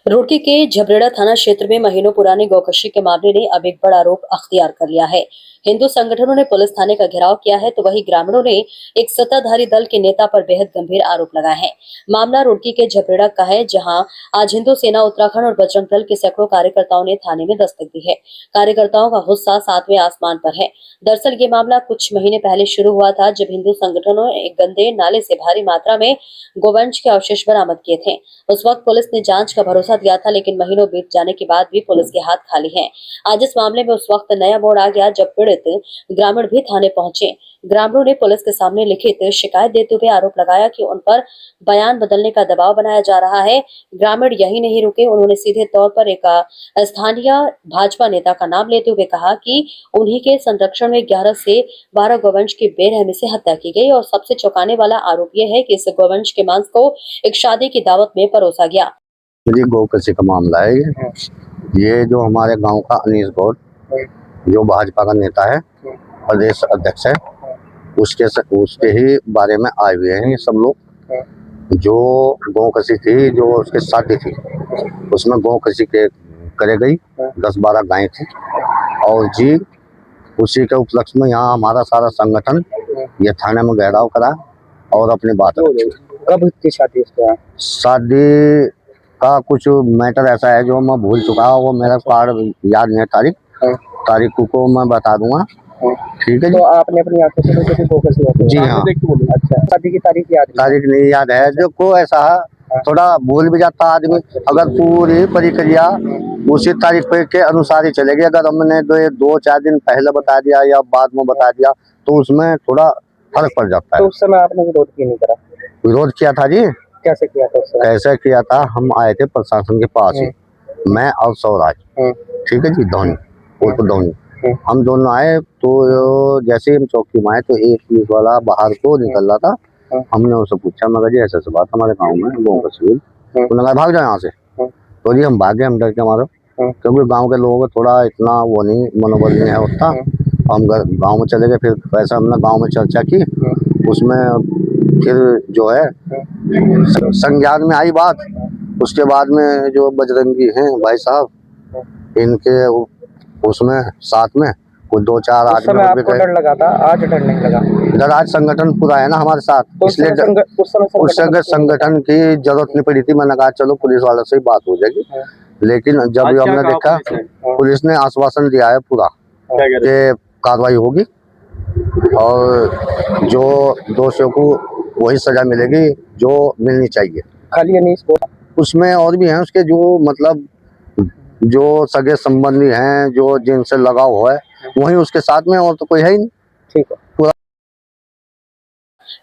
रुड़की के झबरेड़ा थाना क्षेत्र में महीनों पुराने गौकशी के मामले ने अब एक बड़ा आरोप अख्तियार कर लिया है। हिंदू संगठनों ने पुलिस थाने का घेराव किया है, तो वहीं ग्रामीणों ने एक सत्ताधारी दल के नेता पर बेहद गंभीर आरोप लगाए हैं। मामला रुड़की के झबरेड़ा का है, जहां आज हिंदू सेना उत्तराखंड और बजरंग दल के सैकड़ों कार्यकर्ताओं ने थाने में दस्तक दी है। कार्यकर्ताओं का गुस्सा सातवें आसमान पर है। दरअसल ये मामला कुछ महीने पहले शुरू हुआ था, जब हिंदू संगठनों ने एक गंदे नाले से भारी मात्रा में गोवंश के अवशेष बरामद किए थे। उस वक्त पुलिस ने जांच का भरोसा दिया था, लेकिन महीनों बीत जाने के बाद भी पुलिस के हाथ खाली हैं। आज इस मामले में उस वक्त नया मोड़ आ गया, जब पीड़ित ग्रामीण भी थाने पहुंचे। ग्रामीणों ने पुलिस के सामने लिखित शिकायत देते हुए आरोप लगाया कि उन पर बयान बदलने का दबाव बनाया जा रहा है। ग्रामीण यही नहीं रुके, उन्होंने सीधे तौर पर एक स्थानीय भाजपा नेता का नाम लेते हुए कहा कि उन्हीं के संरक्षण में 11 से 12 गोवंश की बेरहमी से हत्या की गई, और सबसे चौंकाने वाला आरोप यह है कि इस गोवंश के मांस को एक शादी की दावत में परोसा गया। ये गौकशी का मामला है। ये जो हमारे गांव का अनीश गौड़, जो भाजपा का नेता है, प्रदेश अध्यक्ष है, उसके ही बारे में आए हुए हैं ये सब लोग। जो गौकशी थी, जो उसकी शादी थी, उसमें गौकशी के करे गई 10-12 गायें थी, और जी उसी के उपलक्ष्य में यहाँ हमारा सारा संगठन ये थाने में घेराव करा और अपनी बात रखी। कब थी शादी? शादी का कुछ मैटर ऐसा है जो मैं भूल चुका हूँ, वो मेरा कार्ड याद नहीं है। तारीख को मैं बता दूंगा, ठीक है जी। तो आपने अपनी आंखों से देखी गौकशी? जी हाँ। अच्छा, शादी की तारीख याद? तारीख नहीं याद है। जो को ऐसा थोड़ा भूल भी जाता आदमी, अगर पूरी प्रक्रिया उसी तारीख के अनुसार ही चलेगी। अगर हमने 2-4 दिन पहले बता दिया या बाद में बता दिया तो उसमें थोड़ा फर्क पड़ जाता है। तो उस समय आपने विरोध क्यों नहीं करा? विरोध किया था जी। कैसे किया था? कैसे किया था? हम आए थे प्रशासन के पास ही, मैं और सौराज, ठीक है जी, धोनी उर्फ धोनी, हम दोनों आए। तो जैसे ही हम चौकी में आए तो एक पुलिस वाला बाहर को निकल रहा था। हमने उससे पूछा, मगर जी ऐसे बात हमारे गांव में गौकशी, उन्होंने कहा भाग जाओ यहाँ से। तो जी हम भागे, हम डर के मारो, क्योंकि गांव के लोगों को थोड़ा इतना वो नहीं, मनोबल नहीं है उतना। हम गांव में चले गए। फिर वैसे हमने गांव में चर्चा की, उसमें फिर जो है संज्ञान में आई बात। उसके बाद में जो बजरंगी हैं भाई साहब, इनके उसमें साथ में कुछ 2-4 आदमी और भी गए। डर लगा था? आज डर नहीं लगा? डर आज संगठन पूरा है ना हमारे साथ, इसलिए उस समय संगठन की जरूरत नहीं पड़ी थी। मैंने कहा चलो पुलिस वालों से ही बात हो जाएगी। लेकिन जब हमने देखा, पुलिस ने आश्वासन दिया है पूरा कि कार्रवाई होगी और जो दोषियों को वही सजा मिलेगी जो मिलनी चाहिए। खाली अनीश गौड़? उसमें और भी हैं उसके, जो मतलब जो सगे संबंधी हैं, जो जिनसे लगाव हो है, वही उसके साथ में, और तो कोई है ही नहीं। ठीक है।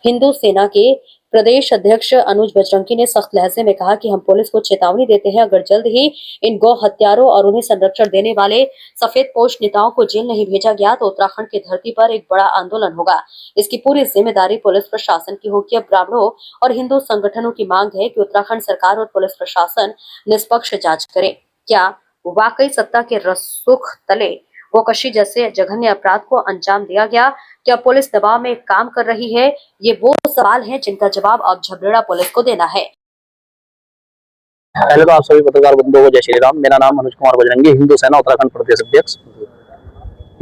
हिंदू सेना के प्रदेश अध्यक्ष अनुज बजरंगी ने सख्त लहजे में कहा कि हम पुलिस को चेतावनी देते हैं, अगर जल्द ही इन गौ हत्यारों और उन्हें संरक्षण देने वाले सफेद पोश नेताओं को जेल नहीं भेजा गया तो उत्तराखंड की धरती पर एक बड़ा आंदोलन होगा। इसकी पूरी जिम्मेदारी पुलिस प्रशासन की होगी। अब ग्रामीणों और हिंदू संगठनों की मांग है कि उत्तराखंड सरकार और पुलिस प्रशासन निष्पक्ष जांच करे। क्या वाकई सत्ता के रसूख तले गौकशी जैसे जघन्य अपराध को अंजाम दिया गया? क्या पुलिस दबाव में काम कर रही है? ये वो सवाल हैं जिनका जवाब अब झबरेड़ा पुलिस को देना है। पहले तो आप सभी पत्रकार बंधुओं को जय श्री राम। मेरा नाम अनुज कुमार बजरंगी, हिंदू सेना उत्तराखंड प्रदेश अध्यक्ष।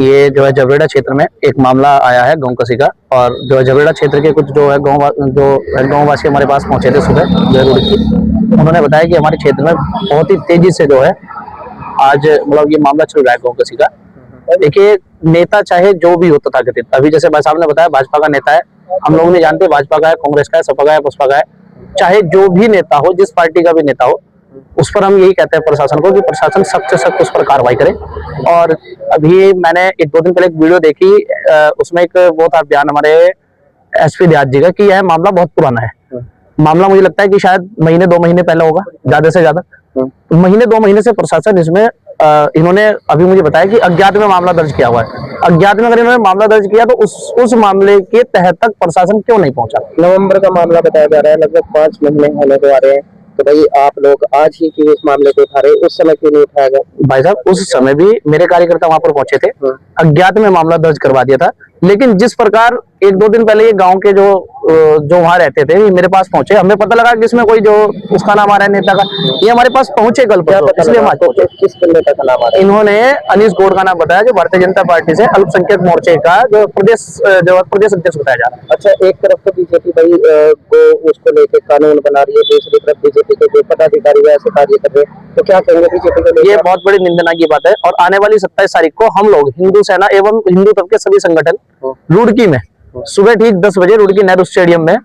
ये जो है झबरेड़ा क्षेत्र में एक मामला आया है गौकशी का, और जो है झबरेड़ा क्षेत्र के कुछ जो है गाँववासी हमारे पास पहुंचे थे सुबह जरूर की। उन्होंने बताया कि हमारे क्षेत्र में बहुत ही तेजी से जो है आज मतलब ये मामला चल रहा है गौकशी का। देखिए, नेता चाहे जो भी हो तथाकथित, अभी जैसे भाई साहब ने बताया भाजपा का नेता है, हम लोग नहीं जानते भाजपा का है, कांग्रेस का है, सपा का है, बसपा का है, चाहे जो भी नेता हो, जिस पार्टी का भी नेता हो, उस पर हम यही कहते हैं प्रशासन को कि प्रशासन सख्त से सख्त उस पर कार्रवाई करे। और अभी मैंने 1-2 दिन पहले एक वीडियो देखी, उसमें एक वो था बयान हमारे एसपी देहात जी का कि यह मामला बहुत पुराना है। मामला मुझे लगता है कि शायद महीने 2 महीने पहले होगा, ज्यादा से ज्यादा महीने 2 महीने से प्रशासन इसमें इन्होंने अभी मुझे बताया कि अज्ञात में मामला दर्ज किया हुआ है। अज्ञात में अगर इन्होंने मामला दर्ज किया तो उस मामले के तहत तक प्रशासन क्यों नहीं पहुंचा? नवंबर का मामला बताया जा रहा है, लगभग 5 महीने होने को आ रहे हैं, तो भाई आप लोग आज ही क्यों इस मामले को उठा रहे, उस समय क्यों नहीं उठाया गया? भाई साहब, उस समय भी मेरे कार्यकर्ता वहां पर पहुंचे थे, अज्ञात में मामला दर्ज करवा दिया था। लेकिन जिस प्रकार एक दो दिन पहले ये गांव के जो वहां रहते थे, ये मेरे पास पहुंचे, हमें पता लगा कि इसमें कोई जो उसका नाम आ रहा है नेता का, ये हमारे पास पहुंचे कल परसों, इसलिए हम आज पहुंचे। किस नेता का नाम आ रहा इन्होंने अनीस गौड़ का नाम बताया, जो भारतीय जनता पार्टी से अल्पसंख्यक मोर्चे का जो प्रदेश अध्यक्ष बताया जा रहा है। अच्छा, एक तरफ तो बीजेपी भाई को उसको लेके कानून बना रही है, दूसरी तरफ बीजेपी के जो पदाधिकारी है ऐसे कार्य कर रहे हैं, तो क्या कहेंगे बीजेपी को? ये बहुत बड़ी निंदना की बात है। और आने वाली 27 तारीख को हम लोग हिंदू सेना एवं हिंदू तब के सभी संगठन रुड़की में सुबह ठीक 10 बजे रुड़की नेहरू स्टेडियम में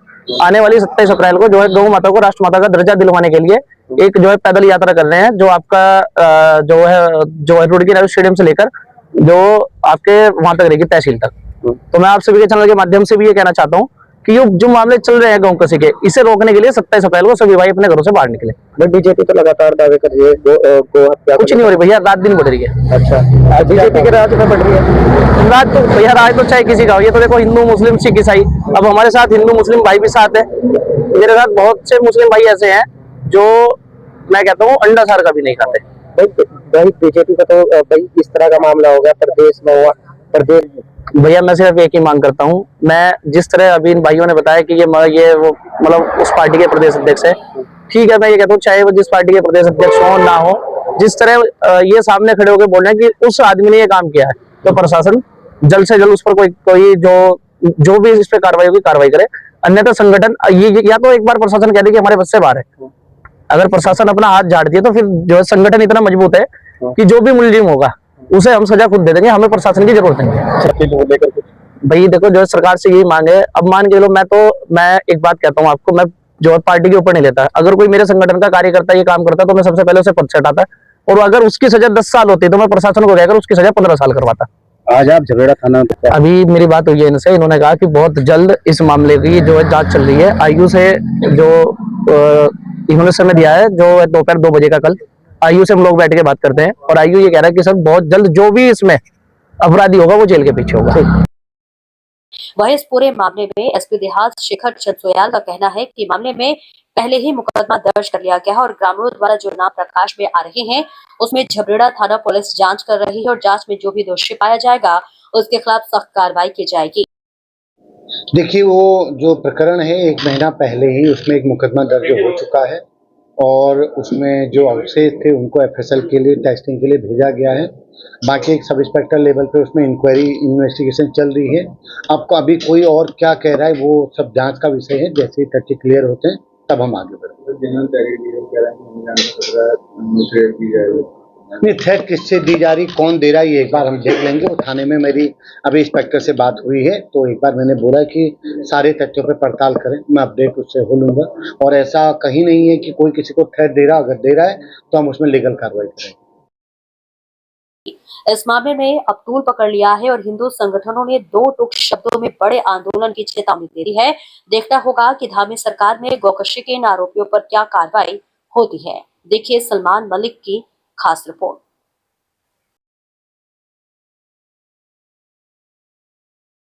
आने वाली 27 अप्रैल को जो है गौ माता को राष्ट्रमाता का दर्जा दिलवाने के लिए एक जो है पैदल यात्रा कर रहे हैं, जो आपका जो है रुड़की नेहरू स्टेडियम से लेकर जो आपके वहां तक रहेगी तहसील तक। तो मैं आप सभी के चैनल के माध्यम से भी ये कहना चाहता हूँ कि ये जो मामले चल रहे हैं गौ कसी के, इसे रोकने के लिए 27 अप्रैल को सभी भाई अपने घरों से बाहर निकले। बीजेपी तो लगातार दावे कर रही है गो हत्या कुछ नहीं हो रही भैया, रात दिन बढ़ रही है। अच्छा, बीजेपी के राज में बढ़ रही है राज तो भैया, राज तो चाहे किसी का हो। ये तो देखो हिंदू मुस्लिम सिख ईसाई, अब हमारे साथ हिंदू मुस्लिम भाई भी साथ है। मेरे साथ बहुत से मुस्लिम भाई ऐसे हैं जो मैं कहता हूँ अंडा सार का भी नहीं खाते। भाई बीजेपी का तो भाई इस तरह का मामला हो गया, प्रदेश में हुआ, प्रदेश भैया मैं सिर्फ एक ही मांग करता हूँ, मैं जिस तरह अभी इन भाइयों ने बताया कि ये वो मतलब उस पार्टी के प्रदेश अध्यक्ष है, ठीक है, मैं ये कहता हूँ चाहे वो जिस पार्टी के प्रदेश अध्यक्ष हो ना हो, जिस तरह ये सामने खड़े होकर बोल रहे हैं कि उस आदमी ने ये काम किया है, तो प्रशासन जल्द से जल्द उस पर कोई जो भी इस पर कार्रवाई होगी कार्रवाई करे। अन्यथा संगठन ये या तो एक बार प्रशासन कह दे कि हमारे बस से बाहर है। अगर प्रशासन अपना हाथ झाड़ दिए तो फिर जो है संगठन इतना मजबूत है कि जो भी मुलजिम होगा उसे हम सजा खुद दे देंगे, हमें प्रशासन की जरूरत नहीं है। भाई देखो, जो सरकार से यही मांग है, अब मान के लो मैं एक बात कहता हूँ आपको, मैं जो है पार्टी के ऊपर नहीं लेता। अगर कोई मेरे संगठन का कार्यकर्ता ये काम करता तो मैं सबसे पहले उसे पद से हटाता, और अगर उसकी सजा 10 साल होती तो मैं प्रशासन को कहकर उसकी सजा 15 साल करवाता। आज आप झगड़ा थाना अभी मेरी बात हुई है इनसे, इन्होंने कहा कि बहुत जल्द इस मामले की जो है जांच चल रही है। आयु से जो इन्होंने समय दिया है जो है दोपहर 2 बजे का, कल आयु से हम लोग बैठ के बात करते हैं, और आयु ये कह रहा है कि सर बहुत जल्द जो भी इसमें अपराधी होगा वो जेल के पीछे होगा। वहीं इस पूरे मामले में एसपी देहात शिखर चंद सोयाल का कहना है कि मामले में पहले ही मुकदमा दर्ज कर लिया गया है और ग्रामीणों द्वारा जो नाम प्रकाश में आ रहे हैं उसमें झबरेड़ा थाना पुलिस जांच कर रही है और जांच में जो भी दोषी पाया जाएगा उसके खिलाफ सख्त कार्रवाई की जाएगी। देखिए, वो जो प्रकरण है 1 महीना पहले ही उसमें एक मुकदमा दर्ज हो चुका है और उसमें जो अवशेष थे उनको एफएसएल के लिए टेस्टिंग के लिए भेजा गया है। बाकी एक सब इंस्पेक्टर लेवल पे उसमें इंक्वायरी इन्वेस्टिगेशन चल रही है। आपको अभी कोई और क्या कह रहा है वो सब जांच का विषय है, जैसे ही तथ्य क्लियर होते हैं तब हम आगे बढ़ेंगे। नहीं, थ्रेट किससे दी जा रही, कौन दे रहा है, ये एक बार हम देख लेंगे। वो थाने में मेरी अभी इंस्पेक्टर से बात हुई है तो एक बार मैंने बोला कि सारे तथ्यों पे पड़ताल करें, मैं अपडेट उससे हो लूँगा। और ऐसा कहीं नहीं है कि कोई किसी को थ्रेट दे रहा, अगर दे रहा है तो हम उसमें लीगल कार्रवाई करेंगे। इस मामले में अब तूल पकड़ लिया है और हिंदू संगठनों ने 2 टूक शब्दों में बड़े आंदोलन की चेतावनी दे दी है। देखना होगा कि धामी सरकार में गौकशी के इन आरोपियों पर क्या कार्रवाई होती है। देखिए सलमान मलिक की खास रिपोर्ट।